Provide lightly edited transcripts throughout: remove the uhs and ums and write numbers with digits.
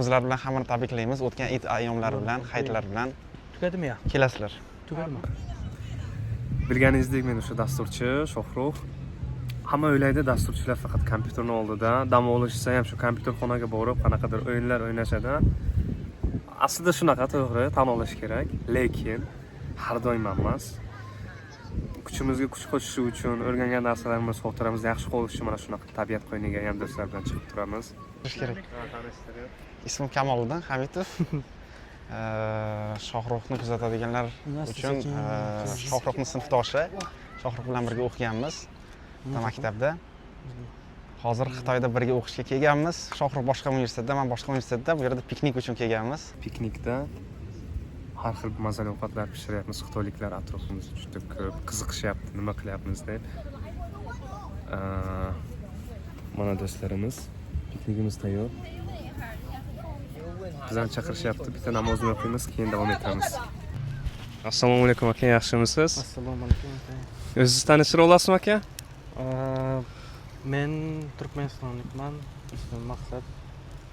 Bizlar bilan hammani tabriklaymiz. O'tgan Eid ayyomlari bilan, hayitlar bilan. Tugadimi ya? Kelasizlar. Tugadimi? Bilganingizdek, men o'sha dasturchi Shohrux. Hamma o'ylaydi, dasturchilar faqat kompyuterni oldida dam olishsa ham shu kompyuterxonaga borib qanaqadir o'yinlar o'ynashadi. Aslida shunaqa, to'g'ri, tan olish kerak, lekin har doim emas. Kuchimizga kuch qo'shish uchun, o'rgangan narsalarimizni xotiramizda yaxshi qolish uchun mana shunaqa tabiat qo'yniga ham do'stlar bilan chiqib turamiz. Kerak. Ismim Kamoliddin Hamidov. Shohruxni kuzatadiganlar uchun Shohruxning sinfdoshi. Shohruh bilan birga o'qiganmiz maktabda. Hozir Xitoyda birga o'qishga kelganmiz. Shohruh boshqa universitetda, men boshqa universitetda. Bu yerda piknik uchun kelganmiz. Piknikda har xil mazali ovqatlar pishiryapmiz. Xitoyliklar atrofimizda juda ko'p qiziqishyapti, nima qilyapmiz deb. Mana do'stlarimiz, piknikimiz tayyor. Bizlarni chaqirishyapti. Bitta namozni o'qiymiz, keyin davom etamiz. Assalomu alaykum aka, yaxshimisiz? Assalomu alaykum. O'zingiz tanishtirib olasizmi aka? Men Turkmanistonlikman. Ismim Maqsad.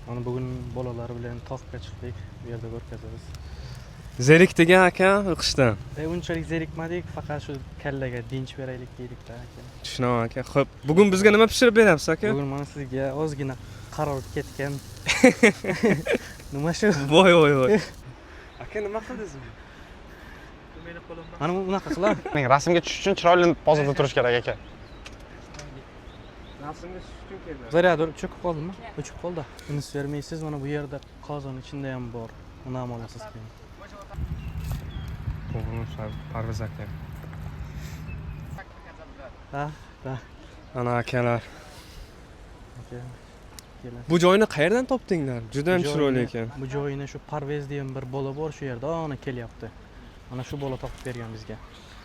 Mana bugun bolalar bilan tog'ga chiqdik. Bu yerda o'tkazamiz. Zerikdigan aka o'qishdan. Unchalik zerikmadik, faqat shu kallaga dinch beraylik deydik-da aka. Tushunaman aka. Xo'p, bugun bizga nima pishirib beryapsiz aka? Bugun mana sizga ozgina qaror ketgan. Nima shu? Voy. Aka nima qildingiz? Meni qo'limdan. Mana bunaqa qilib. Men rasmga tushish uchun chiroyli pozada turish kerak aka. Rasmga tushish uchun keldim. Zaryador cho'kib qoldimi? O'chib qoldi. Unis vermaysiz, mana bu yerda qozon ichida ham bor. Uni ham olasiz keyin. To'g'ri, Parviz aka. Ha. Ana akalar. Aka. Bu joyni qayerdan topdinglar? Juda ham chiroyli ekan. Bu joyni shu Parvez degan bir bola bor shu yerda, ona kelyapti. Mana shu bola topib bergan bizga.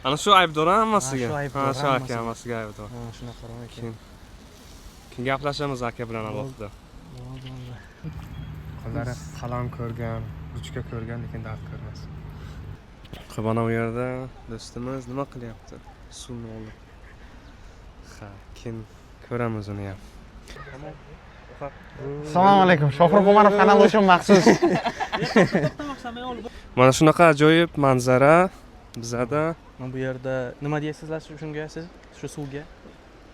Ana shu aybdor hammasiga. Ha, shu aka hammasiga aybdor. Ha, shunaqa ekan. Keyin gaplashamiz aka bilan alohida. Qo'llari qalam ko'rgan, ruchka ko'rgan, lekin dard ko'rmas. Xo'p, ana u yerda do'stimiz nima qilyapti? Suvni olib. Ha, keyin ko'ramiz uni ham. Assalomu alaykum. Shohruh Umarov kanali uchun maxsus. Mana shunaqa ajoyib manzara bizada. Mana bu yerda nima deysizlar shunga siz? Shu suvga?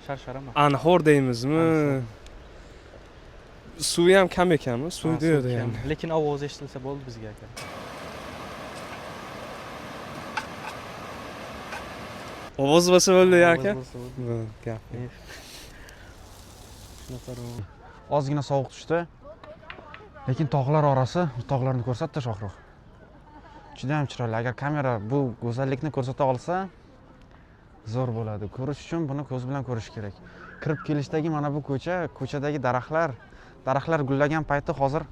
Sharsharami? Anhor deymizmi? Suvi ham kam ekanmi? Suv deydi yani. Lekin ovoz eshitilsa bo'ldi bizga aka. Ovoz bo'lsa bo'ldi aka. Gap. Ozgina sovuq tushdi. Lekin tog'lar orasi, tog'larni ko'rsatdi Shohruh. Juda ham chiroyli. Agar kamera bu go'zallikni ko'rsata olsa, zo'r bo'ladi. Ko'rish uchun buni ko'z bilan ko'rish kerak. Kirib kelishdagi mana bu ko'chadagi daraxtlar gullagan payti hozir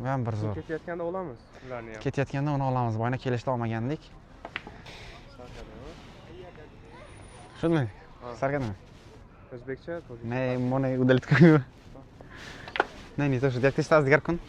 ham bir zo'r. Ketayotganda olamiz ularni ham. Ketayotganda uni olamiz. Boyna kelishda olmagandik. Shunday. Sargadami? O'zbekcha? Не, можно удалить камеру. Не, не то, что я ты стал с гаркон.